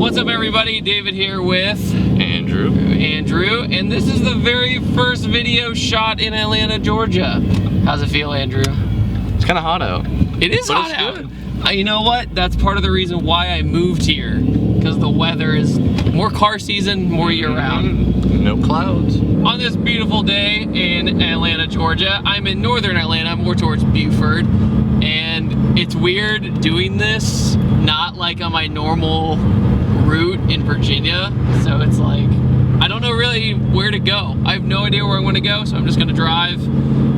What's up, everybody? David here with Andrew, and this is the very first video shot in Atlanta, Georgia. How's it feel, Andrew? it's kind of hot out. It is hot out. You know what? That's part of the reason why I moved here, because the weather is more car season, more year-round. No clouds. On this beautiful day in Atlanta, Georgia, I'm in northern Atlanta, more towards Beaufort, and it's weird doing this, not like on my normal route in Virginia, so it's like, I don't know really where to go. I have no idea where I want to go, so I'm just going to drive.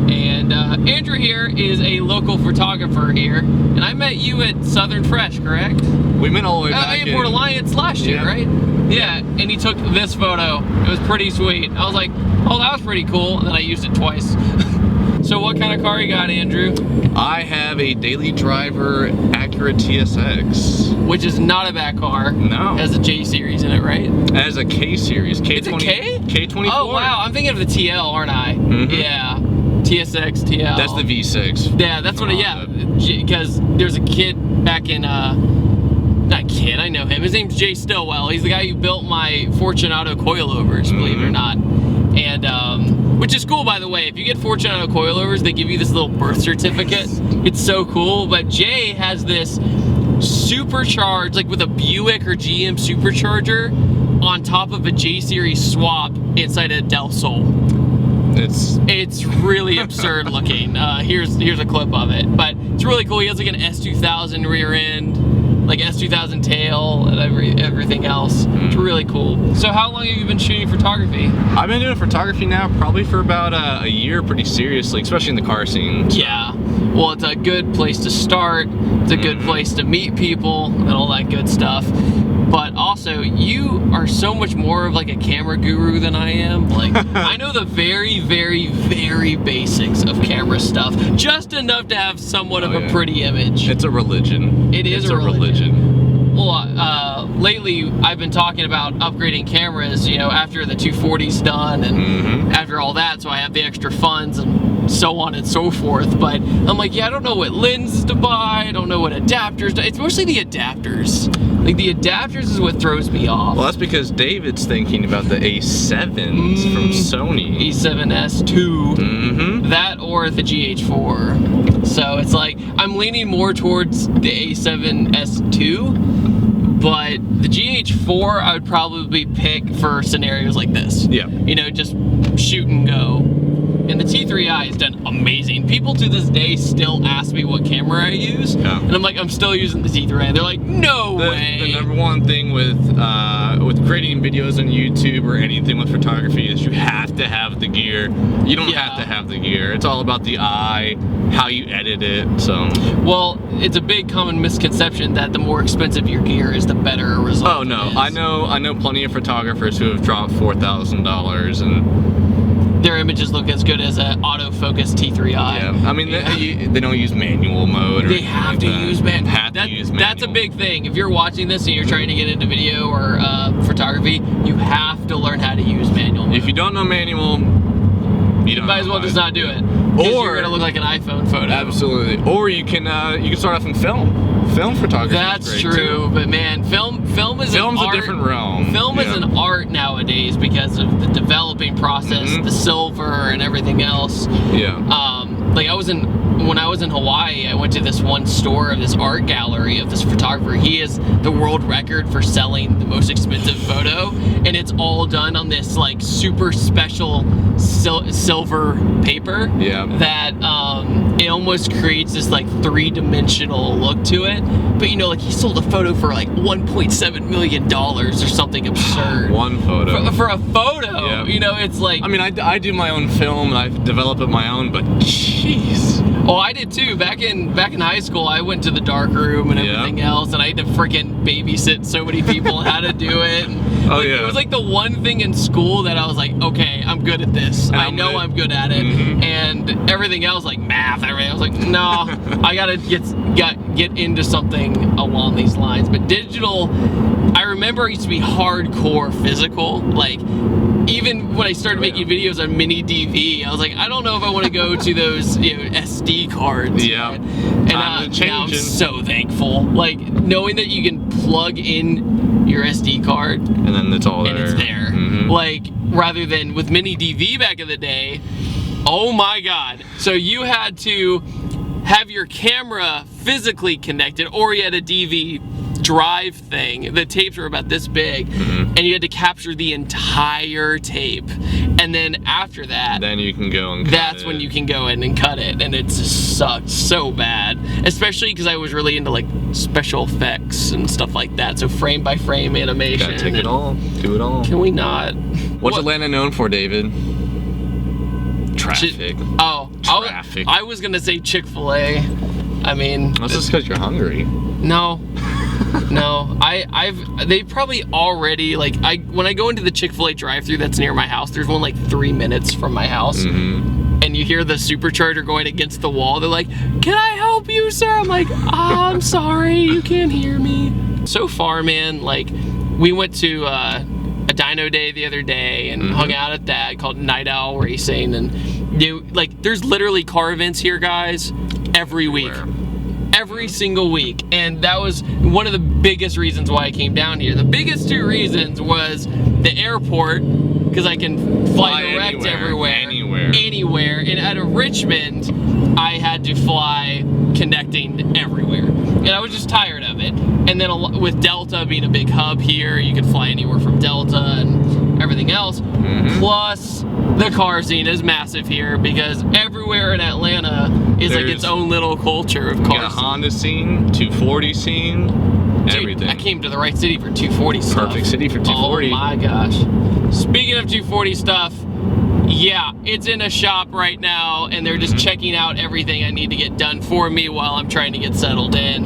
And Andrew here is a local photographer here, and I met you at Southern Fresh, correct? We met all the way back in Port Alliance last year, right? Yeah, and he took this photo. It was pretty sweet. I was like, oh, that was pretty cool, and then I used it twice. So what kind of car you got, Andrew? I have a daily driver Acura TSX. Which is not a bad car. No. It has a J series in it, right? It has a K series. It's a K? K24. Oh, wow. I'm thinking of the TL, aren't I? Mm-hmm. Yeah. TSX, TL. That's the V6. Yeah, that's what, yeah. Because there's a kid back in, not kid, I know him. His name's Jay Stillwell. He's the guy who built my Fortunato coilovers, believe it or not. And, which is cool, by the way. If you get Fortunato coilovers, they give you this little birth certificate. It's so cool. But Jay has this supercharged, like with a Buick or GM supercharger on top of a J series swap inside a Del Sol. It's really absurd looking. Here's a clip of it, but it's really cool. He has like an S2000 rear end, like S2000 tail, and everything else. It's really cool. So how long have you been shooting photography? I've been doing photography now probably for about a year, pretty seriously, especially in the car scene. So. Yeah. Well, it's a good place to start. It's a good place to meet people and all that good stuff. But also, you are so much more of like a camera guru than I am. Like, I know the very, very, very basics of camera stuff. Just enough to have somewhat of a pretty image. It's a religion. It is a religion. Well, lately I've been talking about upgrading cameras, you know, after the 240's done and after all that, so I have the extra funds and so on and so forth. But I'm like, yeah, I don't know what lenses to buy. I don't know what adapters to. It's mostly the adapters. Like, the adapters is what throws me off. Well, that's because David's thinking about the A7s from Sony. A7S II. That or the GH4. So it's like, I'm leaning more towards the A7S II, but the GH4 I would probably pick for scenarios like this. Yeah. You know, just shoot and go. And the T3i has done amazing. People to this day still ask me what camera I use, and I'm like, I'm still using the T3i. They're like, no way. The number one thing with creating videos on YouTube or anything with photography is you have to have the gear. You don't have to have the gear. It's all about the eye, how you edit it. So. Well, it's a big common misconception that the more expensive your gear is, the better a result. Oh no, I know plenty of photographers who have dropped $4,000 and. Their images look as good as an autofocus T3i. Yeah, I mean, they don't use manual mode. Or they have to use manual. That's a big thing. If you're watching this and you're trying to get into video or photography, you have to learn how to use manual mode. If you don't know manual, you might as well just not do it. Or you're gonna look like an iPhone photo. Absolutely. Or you can start off in film. Film photography. That's true, too. But man, film is Film's a different realm. Film is an art nowadays because of the developing process, the silver and everything else. Yeah. Like when I was in Hawaii, I went to this one store of this art gallery of this photographer. He is the world record for selling the most expensive photo, and it's all done on this like super special silver paper. Yeah. That it almost creates this like three-dimensional look to it. But you know, like he sold a photo for like $1.7 million or something absurd. One photo. For a photo. Yeah. You know, it's like. I mean, I do my own film and I develop it my own, but jeez. Oh, I did too. Back in high school, I went to the dark room and everything else, and I had to freaking babysit so many people how to do it. And, it was like the one thing in school that I was like, okay, I'm good at this. I know I'm good at it. And everything else, like math, everything, I was like, no, I gotta get into something along these lines. But digital, I remember it used to be hardcore physical. Like, even when I started making videos on mini DV, I was like, I don't know if I want to go to those, you know, SD cards. Yeah. And now I'm so thankful. Like, knowing that you can plug in your SD card, and then it's all there. and it's there. Mhm. Like, rather than with mini DV back in the day, oh my God. So you had to have your camera physically connected, or you had a DV drive thing. The tapes were about this big, and you had to capture the entire tape. And then after that, then you can go and cut that's it. when you can go in and cut it, and it just sucked so bad. Especially because I was really into like special effects and stuff like that. So frame by frame animation. Gotta take it all. Do it all. Can we not? What's Atlanta known for, David? Traffic. Traffic. I was gonna say Chick-fil-A. I mean, That's just because you're hungry. no. No, they probably already, like, when I go into the Chick-fil-A drive-thru that's near my house, there's one like 3 minutes from my house, and you hear the supercharger going against the wall. They're like, "Can I help you, sir?" I'm like, "I'm sorry, you can't hear me." So far, man, like, we went to a dyno day the other day and hung out at that, called Night Owl Racing, and there's literally car events here, guys, every week. Every single week, and that was one of the biggest reasons why I came down here. The biggest 2 reasons was the airport, because I can fly direct anywhere, and out of Richmond I had to fly connecting everywhere, and I was just tired of it. And then with Delta being a big hub here, you can fly anywhere from Delta and everything else. Plus the car scene is massive here, because everywhere in Atlanta is like its own little culture of cars. You got a Honda scene, 240 scene, Dude, everything. I came to the right city for 240 stuff. Perfect city for 240. Oh my gosh. Speaking of 240 stuff, yeah, it's in a shop right now, and they're just checking out everything I need to get done for me while I'm trying to get settled in,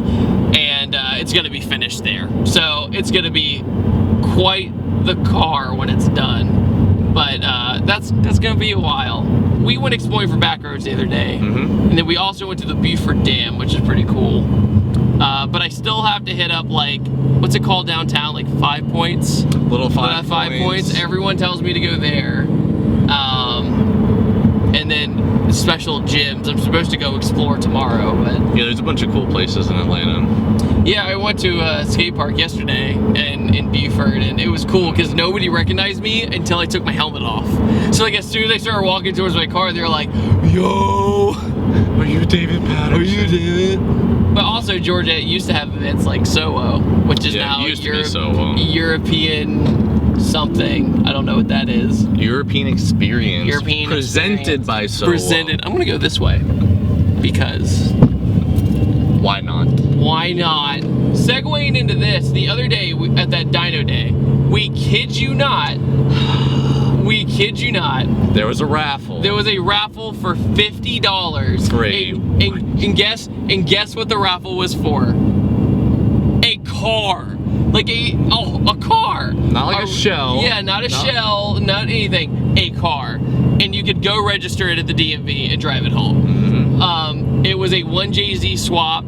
and it's gonna be finished there. So it's gonna be quite the car when it's done, but that's gonna be a while. We went exploring for back roads the other day, and then we also went to the Buford Dam, which is pretty cool. But I still have to hit up, like, what's it called downtown, like 5 Points? Little 5 Points. Everyone tells me to go there. And then special gyms. I'm supposed to go explore tomorrow, but Yeah, there's a bunch of cool places in Atlanta. yeah, I went to a skate park yesterday in Buford, and it was cool because nobody recognized me until I took my helmet off. So like as soon as I started walking towards my car, they were like, "Yo, Are you David Patterson? are you David?" But also Georgia used to have events like SOHO, which is now it used to be SOHO. European something. I don't know what that is. European Experience. European Presented Experience. by SOHO. Presented. I'm gonna go this way because Why not? why not? Segueing into this, the other day at that dyno day, we kid you not, There was a raffle. there was a raffle for $50. For and guess what the raffle was for? A car. Like a car. Not like a shell. Yeah, not a shell, not anything. A car. And you could go register it at the DMV and drive it home. It was a 1JZ swap,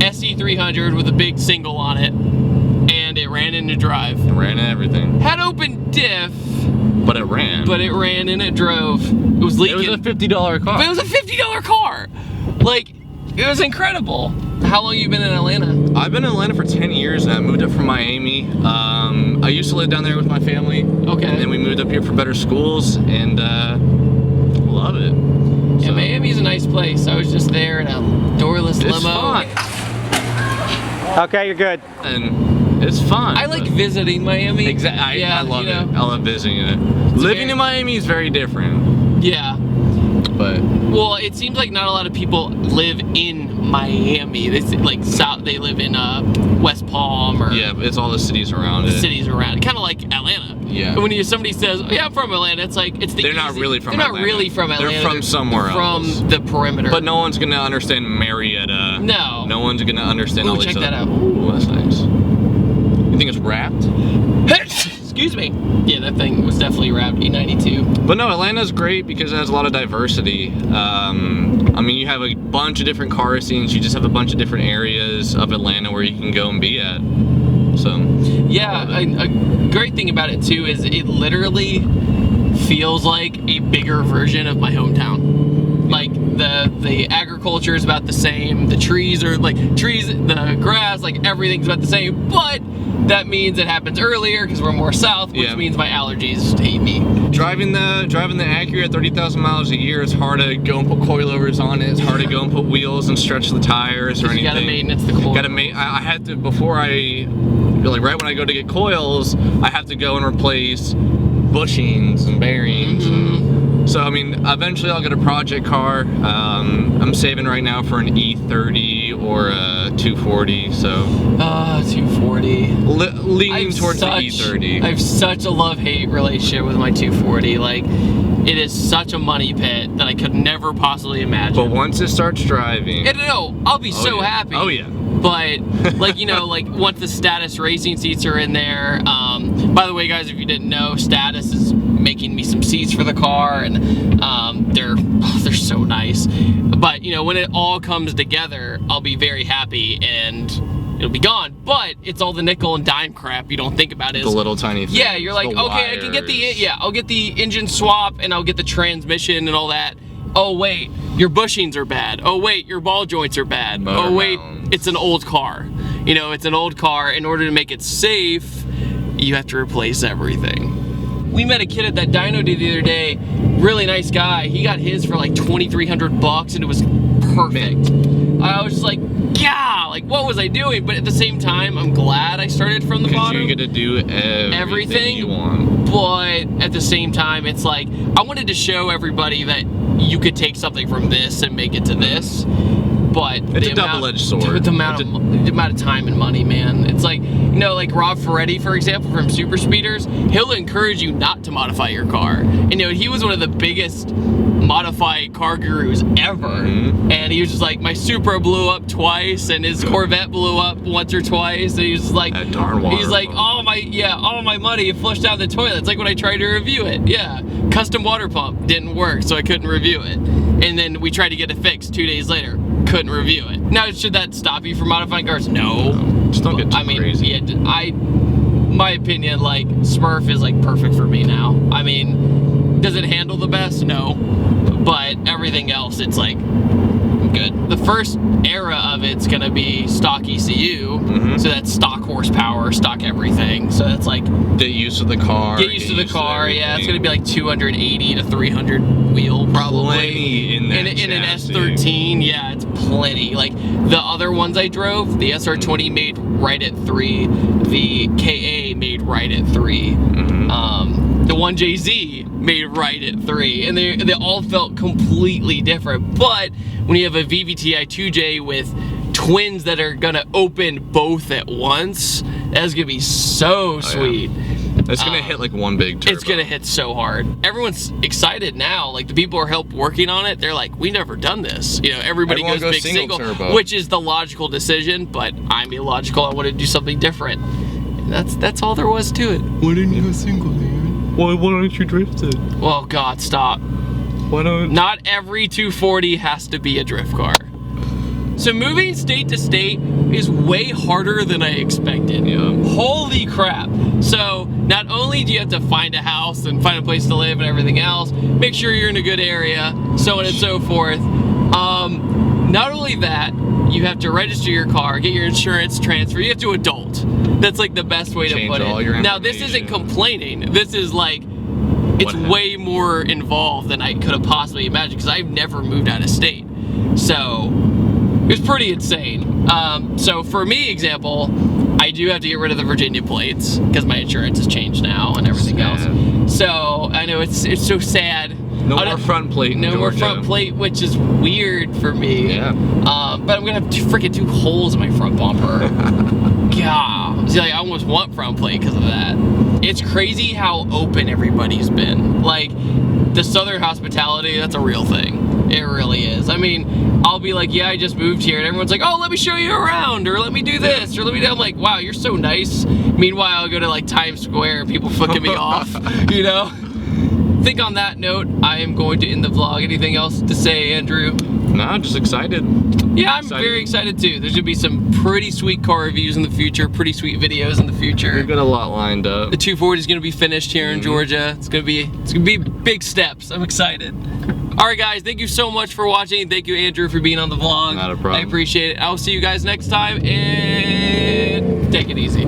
SC300 with a big single on it, and it ran into drive. It ran everything. Had open diff, But it ran. but it ran and it drove. It was It leaking. was a $50 car. But it was a $50 car. Like, it was incredible. How long you been in Atlanta? I've been in Atlanta for 10 years now. I moved up from Miami. I used to live down there with my family. Okay. And then we moved up here for better schools, and love it. Yeah, Miami's a nice place. I was just there in a doorless It's limo. fun. Okay, you're good. And it's fun. I like visiting Miami. Exactly. Yeah, I love you know. it. I love visiting it. Living in Miami is very different. Yeah. But Well, it seems like not a lot of people live in Miami. They like south. They live in West Palm or yeah, it's all the cities around it. cities around. Kind of like Atlanta. Yeah. When somebody says, "Oh, yeah, I'm from Atlanta," it's like it's the. They're not really from They're Atlanta. not really from Atlanta. They're from somewhere from else. the perimeter. But no one's gonna understand Marietta. No. No one's gonna understand Ooh, all these check that other- out. Ooh, that's nice. You think it's wrapped? Excuse me. Yeah, that thing was definitely wrapped E92. But no, Atlanta's great because it has a lot of diversity. I mean, you have a bunch of different car scenes. You just have a bunch of different areas of Atlanta where you can go and be at. So Yeah, a great thing about it too is it literally feels like a bigger version of my hometown. Like the agriculture is about the same. The trees are the grass, like everything's about the same. But that means it happens earlier because we're more south, which means my allergies hate me. Driving the Acura at 30,000 miles a year, it's hard to go and put coilovers on it. It's hard to go and put wheels and stretch the tires or anything. You gotta maintenance the coil. I had to, before like right when I go to get coils, I have to go and replace bushings and bearings. So I mean, eventually I'll get a project car. I'm saving right now for an E30 or a 240. So 240. Leaning towards the E30. I have such a love-hate relationship with my 240. Like, it is such a money pit that I could never possibly imagine. But once it starts driving, I'll be so happy. Oh yeah. But like, you know, like once the Status racing seats are in there, by the way guys, if you didn't know, Status is making me some seats for the car, and they're so nice. But you know, when it all comes together, I'll be very happy and it'll be gone. But it's all the nickel and dime crap you don't think about. Is the little tiny things. Yeah, you're like, okay, I can get I'll get the engine swap and I'll get the transmission and all that. Oh wait, your bushings are bad. Oh wait, your ball joints are bad. Oh wait, it's an old car. You know, it's an old car. In order to make it safe, you have to replace everything. We met a kid at that dyno day the other day. Really nice guy. He got his for like $2,300 and it was perfect. I was just like, yeah, like what was I doing? But at the same time, I'm glad I started from the bottom. Because you get to do everything you want. But at the same time, it's like, I wanted to show everybody that you could take something from this and make it to this. But it's a double-edged sword. The amount of time and money, man. It's like, you know, like Rob Ferretti, for example, from Super Speeders, he'll encourage you not to modify your car. And, you know, he was one of the biggest modified car gurus ever. And he was just like, my Supra blew up twice and his Corvette blew up once or twice. And he was like, that darn water he's like, pump. all my money flushed down the toilet. It's like when I tried to review it. Yeah, custom water pump didn't work, so I couldn't review it. And then we tried to get it fixed 2 days later. Couldn't review it. Now, should that stop you from modifying cars? No. Just don't get too crazy. Yeah, my opinion, like, Smurf is like perfect for me now. I mean, does it handle the best? No. But everything else, it's like good. The first era of it's gonna be stock ECU, so that's stock horsepower, stock everything. So that's like get used to the car. Get used to the car. Yeah, it's gonna be like 280 to 300 wheel probably. Plenty in that in an S13. Yeah, it's plenty. Like the other ones I drove, the SR20 made right at 3. The KA made right at 3. The 1JZ made right at 3, and they all felt completely different. But when you have a VVTi 2J with twins that are gonna open both at once, that's gonna be so sweet. It's gonna hit like one big turbo. It's gonna hit so hard. Everyone's excited now. Like the people who are working on it, they're like, we never done this. You know, everybody goes big single turbo, which is the logical decision. But I'm illogical. I want to do something different. And that's all there was to it. Why didn't you go single, dude? Why don't you drift it? Well, God, stop. Why don't? Not every 240 has to be a drift car. So moving state to state is way harder than I expected. Holy crap. So not only do you have to find a house and find a place to live and everything else, make sure you're in a good area, so on and so forth. Not only that, you have to register your car, get your insurance transfer. You have to adult. That's like the best way to put it. Now this isn't complaining. This is like, it's way more involved than I could have possibly imagined because I've never moved out of state. So it was pretty insane. So for me, example, I do have to get rid of the Virginia plates because my insurance has changed now and everything else. So I know it's so sad. No more front plate in Georgia. No more front plate, which is weird for me. Yeah. But I'm gonna have freaking 2 holes in my front bumper. God. See, like, I almost want front plate because of that. It's crazy how open everybody's been. Like, the Southern hospitality, that's a real thing. It really is. I mean, I'll be like, yeah, I just moved here, and everyone's like, oh, let me show you around, or let me do this, or let me do. I'm like, wow, you're so nice. Meanwhile, I'll go to like Times Square and people flicking me off, you know? I think on that note, I am going to end the vlog. Anything else to say, Andrew? Nah, just excited. Yeah, I'm very excited too. There's gonna be some pretty sweet car reviews in the future, pretty sweet videos in the future. We've got a lot lined up. The 240 is gonna be finished here in Georgia. It's gonna be big steps. I'm excited. All right, guys, thank you so much for watching. Thank you, Andrew, for being on the vlog. Not a problem. I appreciate it. I'll see you guys next time, and take it easy.